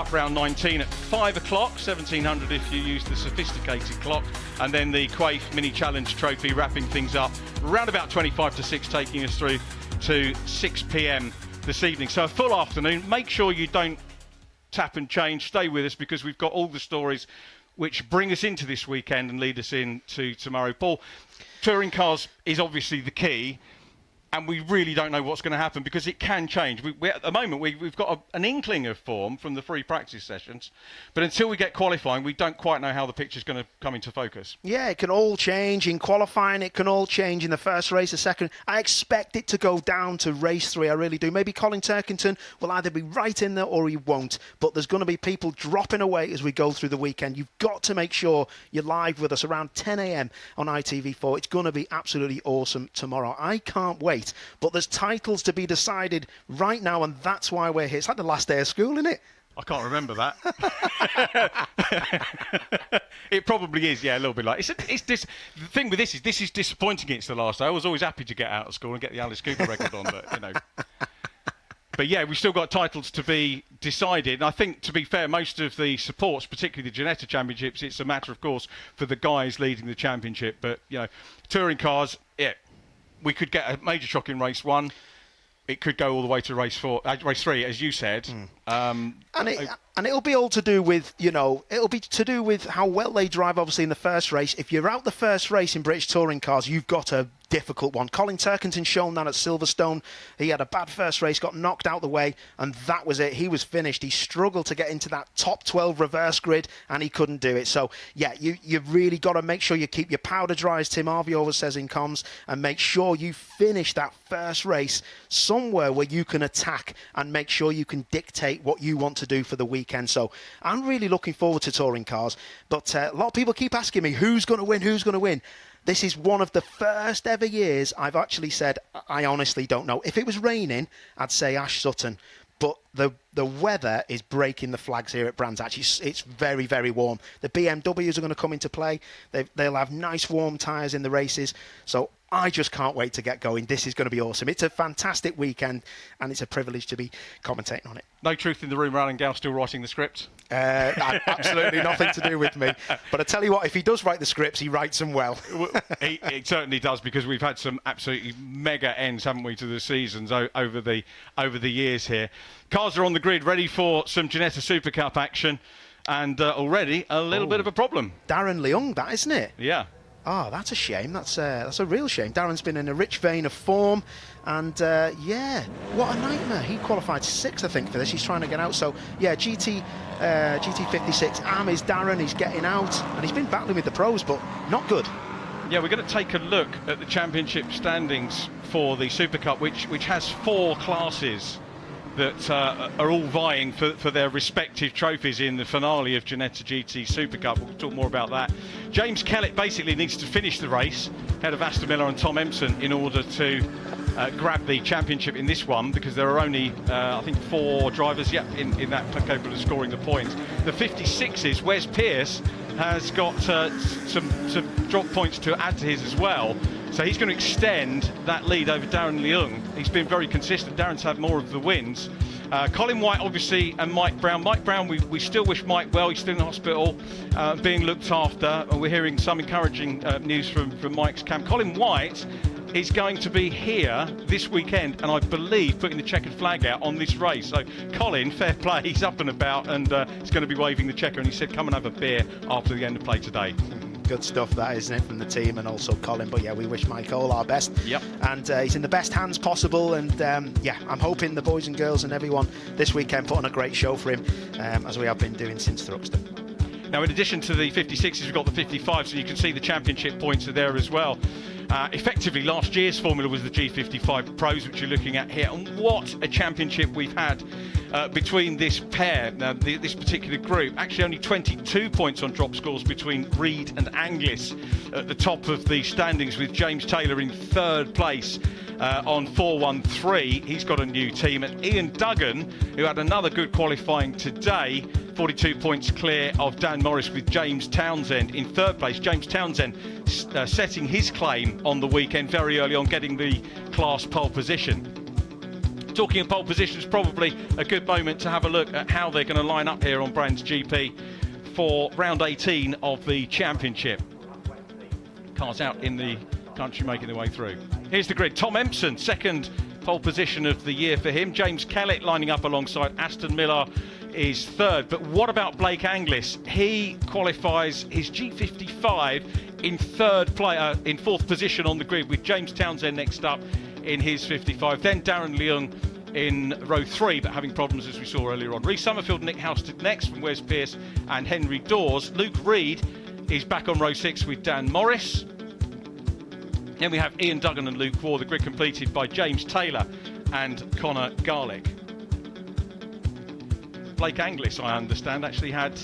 Supercup round 19 at 5 o'clock, 1700 if you use the sophisticated clock, and then the Quaife Mini Challenge Trophy wrapping things up around about 25 to 6, taking us through to 6 p.m. this evening. So a full afternoon. Make sure you don't tap and change. Stay with us because we've got all the stories which bring us into this weekend and lead us into tomorrow. Paul, touring cars is obviously the key, and we really don't know what's going to happen because it can change. At the moment, we've got an inkling of form from the free practice sessions, but until we get qualifying, we don't quite know how the picture's going to come into focus. Yeah, it can all change in qualifying. It can all change in the first race, the second. I expect it to go down to race 3. I really do. Maybe Colin Turkington will either be right in there or he won't. But there's going to be people dropping away as we go through the weekend. You've got to make sure you're live with us around 10 a.m. on ITV4. It's going to be absolutely awesome tomorrow. I can't wait. But there's titles to be decided right now, and that's why we're here. It's like the last day of school, isn't it? I can't remember that. It probably is, yeah, a little bit like. The thing with this is disappointing. It's the last day. I was always happy to get out of school and get the Alice Cooper record on, but you know. But yeah, we've still got titles to be decided. And I think, to be fair, most of the supports, particularly the Ginetta Championships, it's a matter, of course, for the guys leading the championship. But you know, touring cars, yeah. We could get a major shock in race 1. It could go all the way to race 3, as you said. And it'll be all to do with, it'll be to do with how well they drive, obviously, in the first race. If you're out the first race in British touring cars, you've got a difficult one. Colin Turkington shown that at Silverstone. He had a bad first race, got knocked out the way, and that was it. He was finished. He struggled to get into that top 12 reverse grid, and he couldn't do it. So, yeah, you've really got to make sure you keep your powder dry, as Tim Harvey always says in comms, and make sure you finish that first race somewhere where you can attack and make sure you can dictate what you want to do for the weekend. So I'm really looking forward to touring cars. But a lot of people keep asking me, who's going to win? Who's going to win? This is one of the first ever years I've actually said, I honestly don't know. If it was raining, I'd say Ash Sutton. But the weather is breaking the flags here at Brands Hatch. It's very, very warm. The BMWs are going to come into play. They'll have nice warm tyres in the races. So I just can't wait to get going. This is going to be awesome. It's a fantastic weekend, and it's a privilege to be commentating on it. No truth in the rumour Alan Gow still writing the script? Absolutely nothing to do with me. But I tell you what, if he does write the scripts, he writes them well. He certainly does, because we've had some absolutely mega ends, haven't we, to the seasons over the years here. Cars are on the grid, ready for some Ginetta Supercup action, and already a little bit of a problem. Darren Leung, that, isn't it? Yeah. Oh, that's a shame. That's a real shame. Darren's been in a rich vein of form, and yeah, what a nightmare. He qualified 6th, I think, for this. He's trying to get out. So yeah, GT56 Am is Darren. He's getting out, and he's been battling with the pros, but not good. Yeah, we're going to take a look at the championship standings for the Super Cup, which has 4 classes that are all vying for their respective trophies in the finale of Ginetta GT Supercup. We'll talk more about that. James Kellett basically needs to finish the race ahead of Aston Miller and Tom Empson in order to grab the championship in this one, because there are only, I think, 4 drivers in that capable of scoring the points. The 56s, Wes Pearce has got some drop points to add to his as well. So he's going to extend that lead over Darren Leung. He's been very consistent. Darren's had more of the wins. Colin White, obviously, and Mike Brown. Mike Brown, we still wish Mike well. He's still in hospital, being looked after. And we're hearing some encouraging news from Mike's camp. Colin White is going to be here this weekend, and I believe putting the checkered flag out on this race. So Colin, fair play, he's up and about, and he's going to be waving the checker, and he said come and have a beer after the end of play today. Good stuff, that, isn't it, from the team and also Colin. But yeah, we wish Mike all our best. Yep. And he's in the best hands possible. And yeah, I'm hoping the boys and girls and everyone this weekend put on a great show for him, as we have been doing since Thruxton. Now, in addition to the 56s, we've got the 55s, so you can see the championship points are there as well. Effectively, last year's formula was the G55 Pros, which you're looking at here. And what a championship we've had between this pair, this particular group. Actually, only 22 points on drop scores between Reed and Anglis at the top of the standings, with James Taylor in 3rd place on 413. He's got a new team. And Ian Duggan, who had another good qualifying today, 42 points clear of Dan Morris, with James Townsend in 3rd place. James Townsend setting his claim on the weekend very early on, getting the class pole position. Talking of pole positions, probably a good moment to have a look at how they're going to line up here on Brands GP for round 18 of the championship. Cars out in the country making their way through. Here's the grid. Tom Empson, second pole position of the year for him. James Kellett lining up alongside Aston Miller is third. But what about Blake Anglis? He qualifies his G55 in fourth position on the grid, with James Townsend next up in his 55. Then Darren Leung in row 3, but having problems as we saw earlier on. Reece Summerfield, Nick Halstead next from Wes Pearce and Henry Dawes. Luke Reed is back on row 6 with Dan Morris. Then we have Ian Duggan and Luke Waugh, the grid completed by James Taylor and Connor Garlick. Blake Anglis, I understand, actually had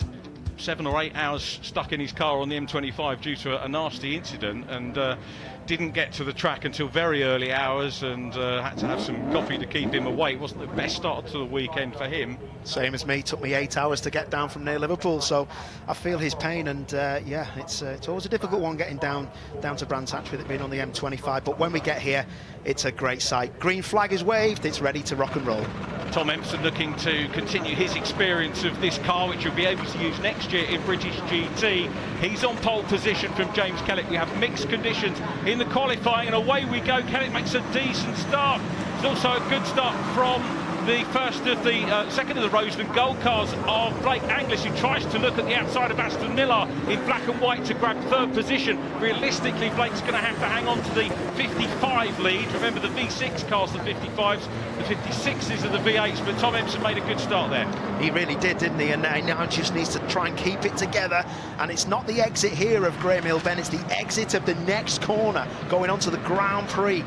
7 or 8 hours stuck in his car on the M25 due to a nasty incident, and didn't get to the track until very early hours, and had to have some coffee to keep him awake. Wasn't the best start to the weekend for him. Same as me, took me 8 hours to get down from near Liverpool, so I feel his pain, and yeah, it's always a difficult one getting down to Brands Hatch with it being on the M25, but when we get here, it's a great sight. Green flag is waved, it's ready to rock and roll. Tom Empson looking to continue his experience of this car, which he'll be able to use next year in British GT. He's on pole position from James Kellett. We have mixed conditions in the qualifying, and away we go. Kellett makes a decent start. It's also a good start from the second of the Roseland Gold cars of Blake Anglis, who tries to look at the outside of Aston Miller in black and white to grab third position. Realistically, Blake's going to have to hang on to the 55 lead. Remember, the V6 cars, the 55s, the 56s are the V8s, but Tom Empson made a good start there. He really did, didn't he? And now just needs to try and keep it together. And it's not the exit here of Graham Hill Bend, it's the exit of the next corner going on to the Grand Prix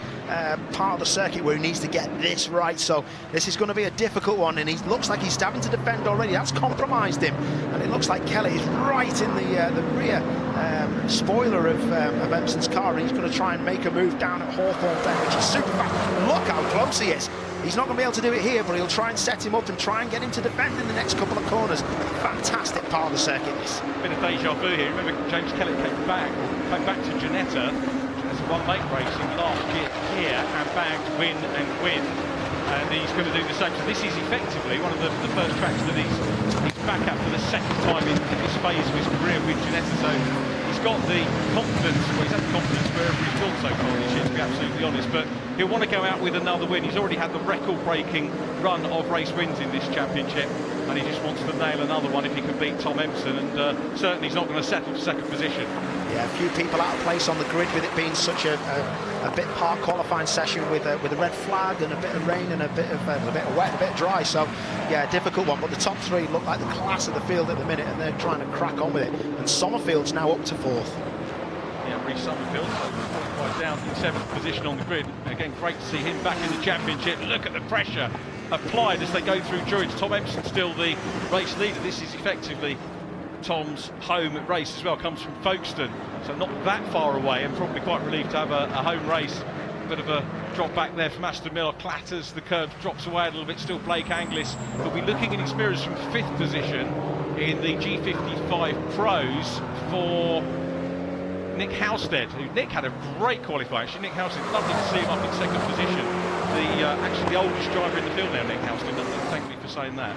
part of the circuit where he needs to get this right. So this is going to be a difficult one, and he looks like he's having to defend already. That's compromised him, and it looks like Kellett is right in the rear spoiler of Empson's car, and he's going to try and make a move down at Hawthorne Bend, which is super fast. Look how close he is. He's not going to be able to do it here, but he'll try and set him up and try and get him to defend in the next couple of corners. Fantastic part of the circuit, this. Bit of deja vu here. Remember, James Kellett came back to Ginetta as a one-make racing last year here and bagged win, and he's going to do the same. So this is effectively one of the first tracks that he's back at for the second time in this phase of his career with Ginetta. So he's got the confidence, well, he's had the confidence wherever he's gone so far this year, to be absolutely honest, but he'll want to go out with another win. He's already had the record-breaking run of race wins in this championship, and he just wants to nail another one if he can beat Tom Empson, and certainly he's not going to settle for second position. Yeah, a few people out of place on the grid with it being such a bit part qualifying session with a red flag and a bit of rain and a bit of wet, a bit of dry. So yeah, difficult one. But the top three look like the class of the field at the minute, and they're trying to crack on with it. And Summerfield's now up to fourth. Yeah, Reece Summerfield quite down in 7th position on the grid. Again, great to see him back in the championship. Look at the pressure applied as they go through Druids. Tom Empson still the race leader. This is effectively Tom's home race as well, comes from Folkestone, so not that far away, and probably quite relieved to have a home race. Bit of a drop back there from Aston Miller, clatters the curve, drops away a little bit. Still Blake Anglis will be looking at experience from 5th position in the G55 Pros for Nick Halstead. Nick had a great qualifying. Actually, Nick Halstead, lovely to see him up in 2nd position. Actually the oldest driver in the field now, Nick Halstead. Thank you for saying that.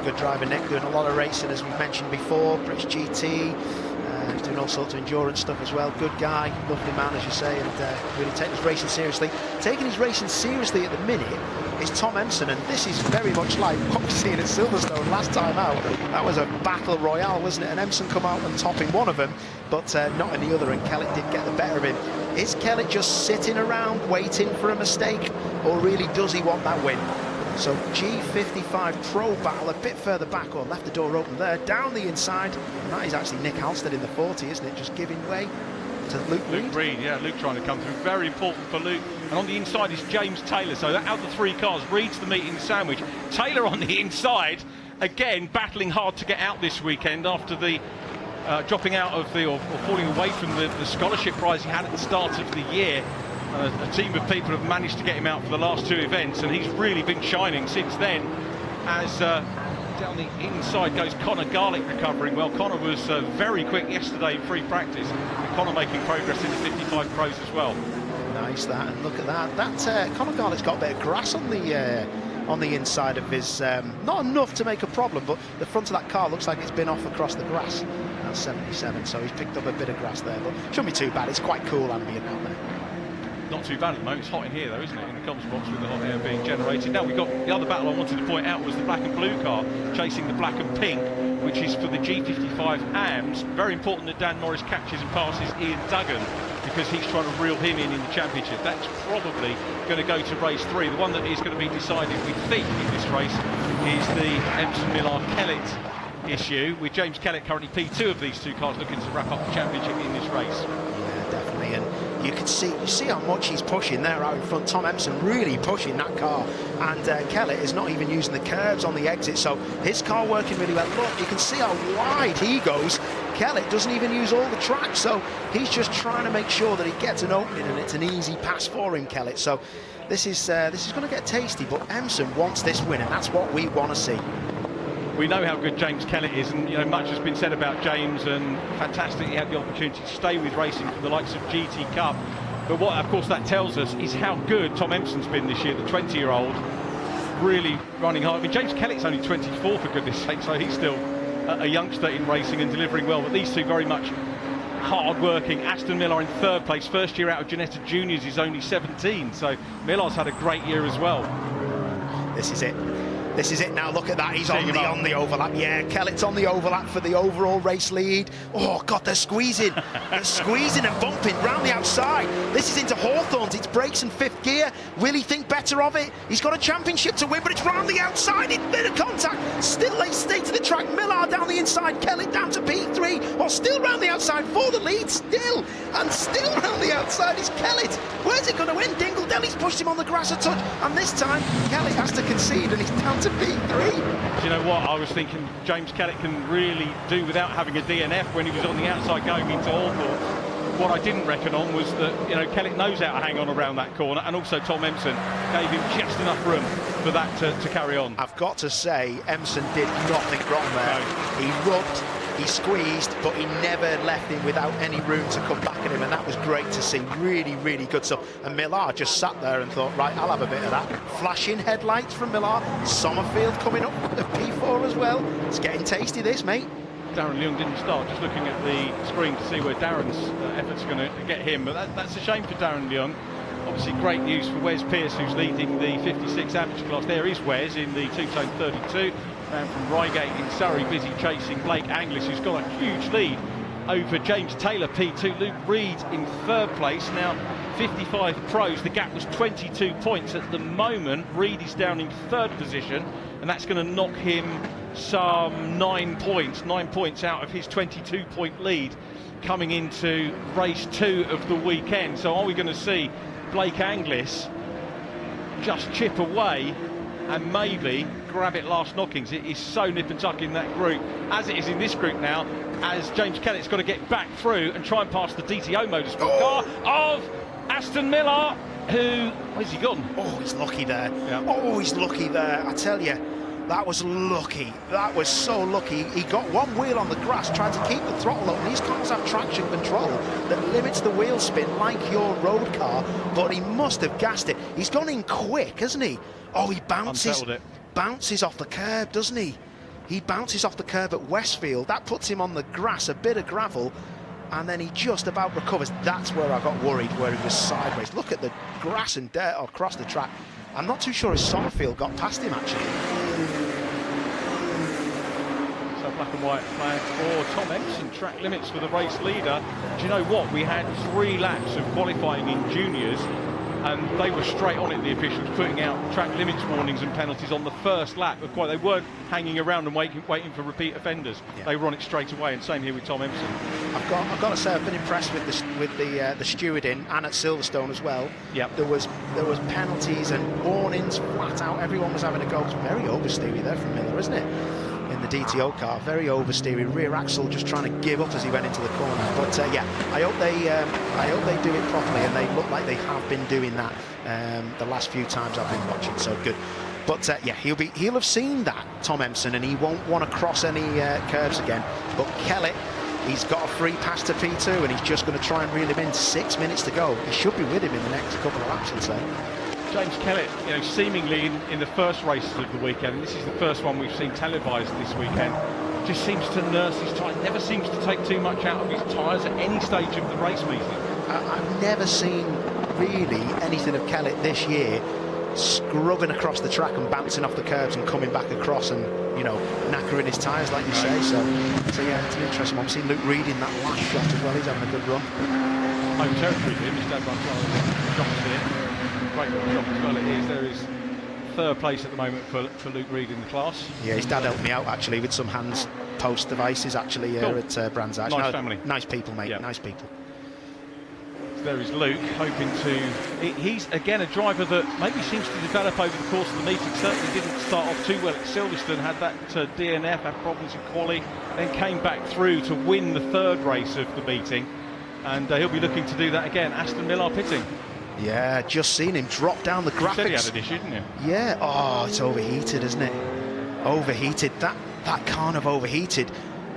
Good driver, Nick, doing a lot of racing, as we've mentioned before, British GT, he's doing all sorts of endurance stuff as well. Good guy, lovely man, as you say, and really taking his racing seriously. Taking his racing seriously at the minute is Tom Empson, and this is very much like what we've seen at Silverstone last time out. That was a battle royale, wasn't it? And Empson come out and top in one of them, but not in the other, and Kellett did get the better of him. Is Kellett just sitting around waiting for a mistake, or really does he want that win? So G55 Pro battle a bit further back, or left the door open there, down the inside, and that is actually Nick Halstead in the 40, isn't it? Just giving way to Luke Reed. Yeah, Luke trying to come through, very important for Luke. And on the inside is James Taylor, so out of the 3 cars, Reed's the meat in the sandwich. Taylor on the inside, again, battling hard to get out this weekend after the dropping out of or falling away from the scholarship prize he had at the start of the year. A team of people have managed to get him out for the last 2 events, and he's really been shining since then. As down the inside goes Connor Garlick, recovering well. Connor was very quick yesterday in free practice, and Connor making progress in the 55 Pros as well. No, race that, and look at that. That Conor Garlick's got a bit of grass on the inside of his, not enough to make a problem, but the front of that car looks like it's been off across the grass. That's 77, so he's picked up a bit of grass there, but shouldn't be too bad. It's quite cool ambient out there. Not too bad at the moment. It's hot in here though, isn't it, in the comms box with the hot air being generated. Now we've got the other battle I wanted to point out was the black and blue car chasing the black and pink, which is for the G55 AMS. Very important that Dan Norris catches and passes Ian Duggan, because he's trying to reel him in the championship. That's probably going to go to race 3. The one that is going to be decided, we think, in this race is the Empson Millar Kellett issue, with James Kellett currently P2 of these two cars looking to wrap up the championship in this race. Yeah, definitely, and you see how much he's pushing there out in front. Tom Empson really pushing that car, and Kellett is not even using the curbs on the exit, so his car working really well. Look, you can see how wide he goes. Kellett doesn't even use all the track, so he's just trying to make sure that he gets an opening and it's an easy pass for him, Kellett. So this is going to get tasty, but Empson wants this win, and that's what we want to see. We know how good James Kellett is, and much has been said about James, and fantastic he had the opportunity to stay with racing for the likes of GT Cup. But what, of course, that tells us is how good Tom Empson's been this year, the 20-year-old, really running hard. I mean, James Kellett's only 24, for goodness sake, so he's still a youngster in racing and delivering well. But these two very much hard-working. Aston Millar in 3rd place, first year out of Ginetta Juniors, is only 17, so Millar's had a great year as well. This is it. This is it now. Look at that. He's on the overlap. Yeah, Kellett's on the overlap for the overall race lead. Oh, God, they're squeezing. They're squeezing and bumping round the outside. This is into Hawthorne's. It's brakes in 5th gear. Will he think better of it? He's got a championship to win, but it's round the outside. It's bit of contact. Still late state to the track. Millar down the inside. Kellett down to P3. Or still round the outside for the lead. Still. And still round the outside is Kellett. Where's it going to win? Dingle Deli's pushed him on the grass a touch. And this time, Kellett has to concede, and he's down to P3. Do you know what? I was thinking James Kellett can really do without having a DNF when he was on the outside going into Hawthorne. What I didn't reckon on was that Kellett knows how to hang on around that corner, and also Tom Empson gave him just enough room for that to carry on. I've got to say, Empson did nothing wrong there. No. He rubbed, he squeezed, but he never left him without any room to come back at him, and that was great to see. Really, really good stuff. And Millar just sat there and thought, right, I'll have a bit of that. Flashing headlights from Millar. Sommerfield coming up at P4 as well. It's getting tasty, this, mate. Darren Leung didn't start, just looking at the screen to see where Darren's efforts are going to get him, but that's a shame for Darren Leung. Obviously great news for Wes Pearce, who's leading the 56 amateur class. There is Wes in the two-tone 32, and from Reigate in Surrey, busy chasing Blake Anglis, who's got a huge lead over James Taylor, P2. Luke Reed in 3rd place. Now 55 pros, the gap was 22 points at the moment. Reed is down in 3rd position, and that's going to knock him some 9 points out of his 22-point lead coming into race 2 of the weekend. So are we going to see Blake Anglis just chip away and maybe grab it last knockings? It is so nip and tuck in that group, as it is in this group now, as James Kellett's got to get back through and try and pass the DTO Motorsport car of Aston Millar, who, where's he gone? Oh, he's lucky there. Yeah. Oh, he's lucky there. I tell you, that was lucky. That was so lucky. He got one wheel on the grass, trying to keep the throttle up. These cars have traction control that limits the wheel spin like your road car, but he must have gassed it. He's gone in quick, hasn't he? Oh, he bounces off the curb, doesn't he? He bounces off the curb at Westfield. That puts him on the grass, a bit of gravel, and then he just about recovers. That's where I got worried, where he was sideways. Look at the grass and dirt across the track. I'm not too sure if Sommerfield got past him, actually. So black and white flag for Tom Empson, track limits for the race leader. Do you know what? We had 3 laps of qualifying in juniors, and they were straight on it, the officials, putting out track limits warnings and penalties on the first lap. They weren't hanging around and waiting for repeat offenders. Yeah. They were on it straight away, and same here with Tom Empson. I've got to say, I've been impressed with the stewarding, and at Silverstone as well. Yep. There was penalties and warnings flat out. Everyone was having a go. It was very oversteery there from Miller, isn't it? In the DTO car, very oversteery, rear axle just trying to give up as he went into the corner. But yeah, I hope they do it properly, and they look like they have been doing that the last few times I've been watching. So good. But yeah, he'll have seen that, Tom Empson, and he won't want to cross any curbs again. But Kellett He's got a free pass to P2 and he's just going to try and reel him in. 6 minutes to go. He should be with him in the next couple of laps, I'd say. James Kellett, seemingly in the first races of the weekend, and this is the first one we've seen televised this weekend, just seems to nurse his tyre, never seems to take too much out of his tyres at any stage of the race meeting. I've never seen really anything of Kellett this year scrubbing across the track and bouncing off the curbs and coming back across and, knackering his tyres, like you say. So yeah, it's an interesting one. I've seen Luke Reed in that last shot as well. He's having a good run. Home territory for him. His dad runs well here. Great little job as well it is. There is third place at the moment for Luke Reed in the class. Yeah, his dad helped me out actually with some hands post devices actually here at Brands Hatch. Nice family. Nice people, mate. Yeah. Nice people. There is Luke, hoping to... He's, again, a driver that maybe seems to develop over the course of the meeting. Certainly didn't start off too well at Silverstone, had that DNF, had problems in quali, then came back through to win the third race of the meeting. And he'll be looking to do that again. Aston Millar pitting. Yeah, just seen him drop down the graphics. You said he had an issue, didn't you? Yeah, oh, it's overheated, isn't it? Overheated, that can't have overheated.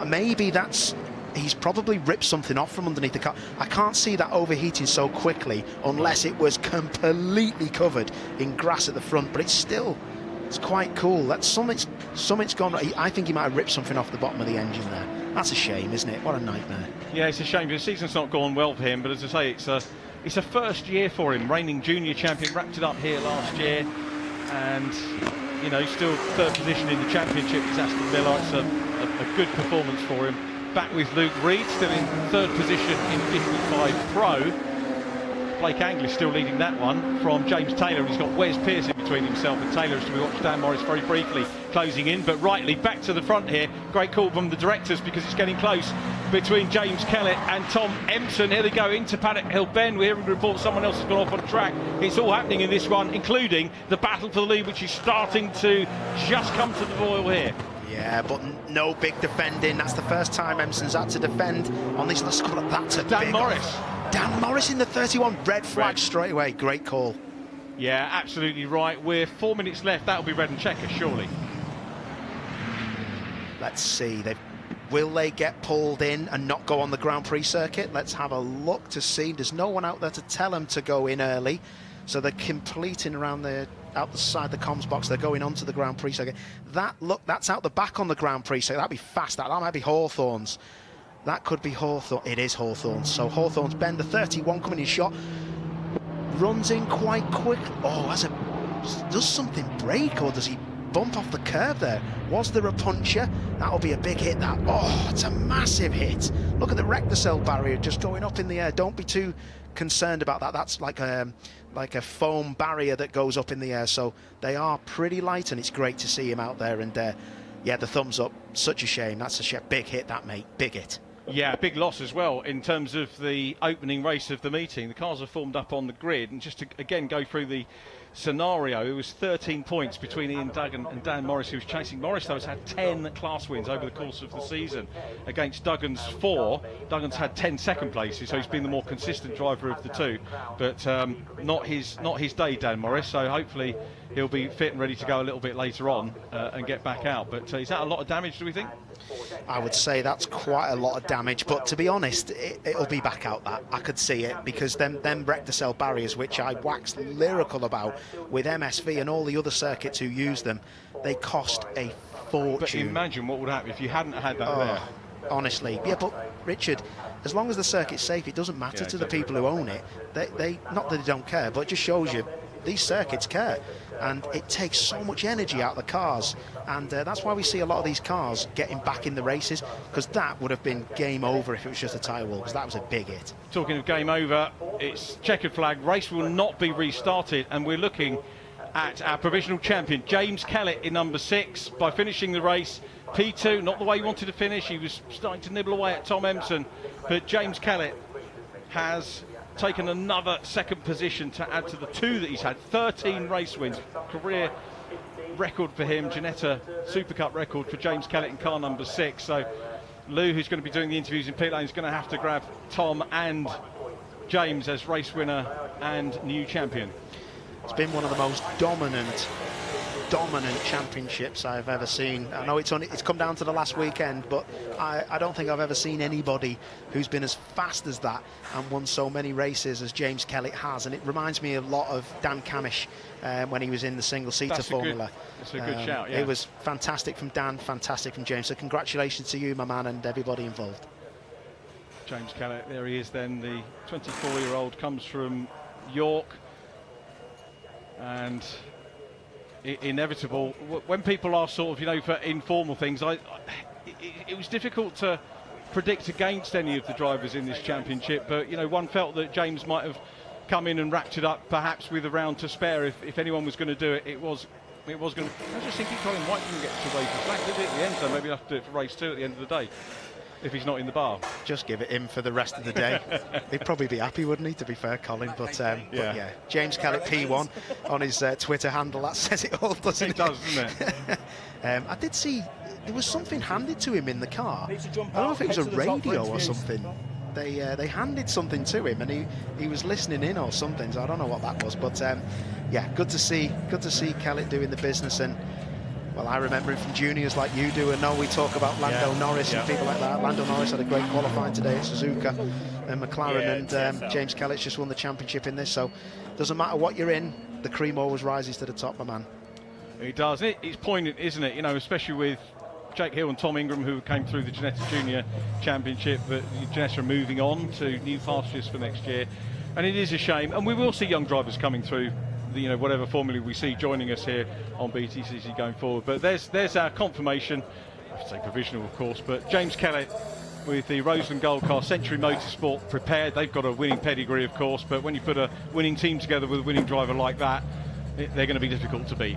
Maybe he's probably ripped something off from underneath the car. I can't see that overheating so quickly unless it was completely covered in grass at the front, but it's quite cool. That's something's gone right. I think he might have ripped something off the bottom of the engine there. That's a shame, isn't it? What a nightmare. Yeah, it's a shame. The season's not gone well for him, but as I say, it's a first year for him. Reigning junior champion, wrapped it up here last year, and still third position in the championship. It's Aston Millar. It's a good performance for him. Back with Luke Reed, still in third position in 55 Pro. Blake Anglish still leading that one from James Taylor, and he's got Wes Pearce in between himself and Taylor, as we watched Dan Morris very briefly closing in, but rightly back to the front here. Great call from the directors because it's getting close between James Kellett and Tom Empson. Here they go into Paddock Hill Bend. We're hearing reports someone else has gone off on track. It's all happening in this one, including the battle for the lead, which is starting to just come to the boil here. Yeah, but no big defending. That's the first time Empson's had to defend on this. Let's call it that's a Dan Morris. Dan Morris in the 31, red flag straight away. Great call. Yeah, absolutely right. We're 4 minutes left. That'll be red and checker, surely. Let's see. Will they get pulled in and not go on the Grand Prix circuit? Let's have a look to see. There's no one out there to tell them to go in early, so they're completing around out the side of the comms box. They're going onto the Grand Prix circuit. That's out the back on the Grand Prix circuit. That'd be fast. That might be Hawthorne's. That could be Hawthorne. It is Hawthorne's. So Hawthorne's Bend, the 31 coming in shot, runs in quite quick. Oh, does something break, or does he bump off the curb there? Was there a puncture? That'll be a big hit, that. Oh, it's a massive hit. Look at the rector barrier just going up in the air. Don't be too concerned about that. That's like a foam barrier that goes up in the air. So they are pretty light, and it's great to see him out there. And yeah, the thumbs up. Such a shame. That's a big hit, that, mate. Big hit. Yeah, big loss as well in terms of the opening race of the meeting. The cars are formed up on the grid, and just to again go through the scenario, it was 13 points between Ian Duggan and Dan Morris, who was chasing. Morris, though, has had 10 class wins over the course of the season against Duggan's 4. Duggan's had 10 second places, so he's been the more consistent driver of the two, but not his day, Dan Morris, so hopefully he'll be fit and ready to go a little bit later on and get back out. But is that a lot of damage, do we think? I would say that's quite a lot of damage, but to be honest, it'll be back out. That I could see it, because them rector cell barriers, which I waxed lyrical about with MSV and all the other circuits who use them, they cost a fortune. But imagine what would happen if you hadn't had that there. Honestly, yeah, but Richard, as long as the circuit's safe, it doesn't matter to the people who own it. They not that they don't care, but it just shows you these circuits care, and it takes so much energy out of the cars, and that's why we see a lot of these cars getting back in the races, because that would have been game over if it was just a tyre wall, because that was a big hit. Talking of game over, it's checkered flag. Race will not be restarted, and we're looking at our provisional champion, James Kellett, in number 6, by finishing the race. P2, not the way he wanted to finish. He was starting to nibble away at Tom Empson, but James Kellett has taken another second position to add to the 2 that he's had. 13 race wins, career record for him. Ginetta Supercup record for James Kellett in car number 6. So Lou, who's going to be doing the interviews in pit lane, is going to have to grab Tom and James as race winner and new champion. It's been one of the most dominant dominant championships I've ever seen. I know it's come down to the last weekend, but I don't think I've ever seen anybody who's been as fast as that and won so many races as James Kellett has. And it reminds me a lot of Dan Camish when he was in the single-seater formula. That's a good shout, yeah. It was fantastic from Dan, fantastic from James. So congratulations to you, my man, and everybody involved. James Kellett, there he is then, the 24-year-old, comes from York. And inevitable, when people are sort of, for informal things, it was difficult to predict against any of the drivers in this championship, but one felt that James might have come in and wrapped it up perhaps with a round to spare. If anyone was going to do it, it was going to. I was just thinking Colin White didn't get to race the flag, did it, at the end, so maybe he'll have to do it for race 2 at the end of the day if he's not in the bar. Just give it him for the rest of the day. He'd probably be happy, wouldn't he, to be fair, Colin? But yeah, James Kellett P1 on his Twitter handle, that says it all, doesn't it? It does, doesn't it? I did see there was something handed to him in the car. I don't know if it was a radio or something. They handed something to him and he was listening in or something, so I don't know what that was. But yeah, good to see Kellett doing the business. And well, I remember him from juniors like you do, and now we talk about Lando Norris and people like that. Lando Norris had a great qualifying today at Suzuka and McLaren, and James Kellett's just won the championship in this, so doesn't matter what you're in, the cream always rises to the top, my man. He does. It's poignant, isn't it? Especially with Jake Hill and Tom Ingram, who came through the Ginetta Junior Championship, but Ginetta are moving on to new pastures for next year, and it is a shame. And we will see young drivers coming through whatever formula we see joining us here on BTCC going forward. But there's our confirmation. I have to say provisional, of course, but James Kellett with the Roseland Gold Car, Century Motorsport prepared. They've got a winning pedigree, of course, but when you put a winning team together with a winning driver like that, they're going to be difficult to beat.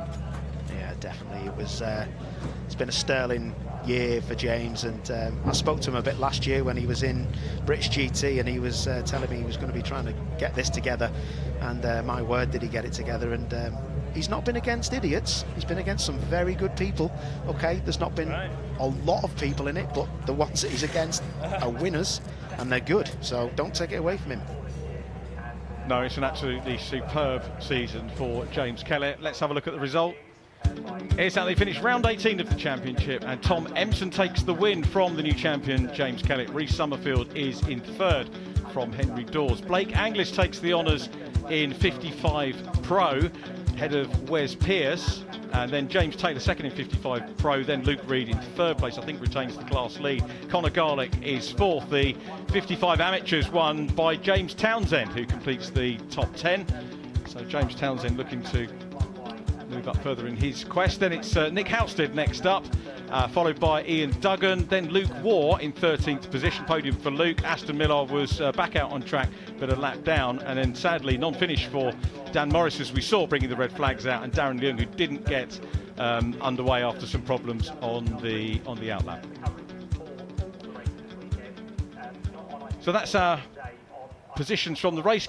Yeah, definitely. It's been a sterling year for James, and I spoke to him a bit last year when he was in British GT, and he was telling me he was going to be trying to get this together, and my word, did he get it together. And he's not been against idiots, he's been against some very good people. Okay, there's not been a lot of people in it, but the ones that he's against are winners, and they're good, so don't take it away from him. No, it's an absolutely superb season for James Kellett. Let's have a look at the result. Here's how they finished round 18 of the championship, and Tom Empson takes the win from the new champion James Kellett. Reece Summerfield is in third from Henry Dawes. Blake Anglish takes the honours in 55 Pro, ahead of Wes Pearce, and then James Taylor second in 55 Pro, then Luke Reed in third place, I think retains the class lead. Connor Garlick is fourth. The 55 Amateurs won by James Townsend, who completes the top 10. So James Townsend looking to move up further in his quest. Then it's Nick Halstead next up, followed by Ian Duggan, then Luke Waugh in 13th position. Podium for Luke. Aston Miller was back out on track but a lap down, and then sadly non-finish for Dan Morris, as we saw, bringing the red flags out, and Darren Leung, who didn't get underway after some problems on the outlap. So that's our positions from the race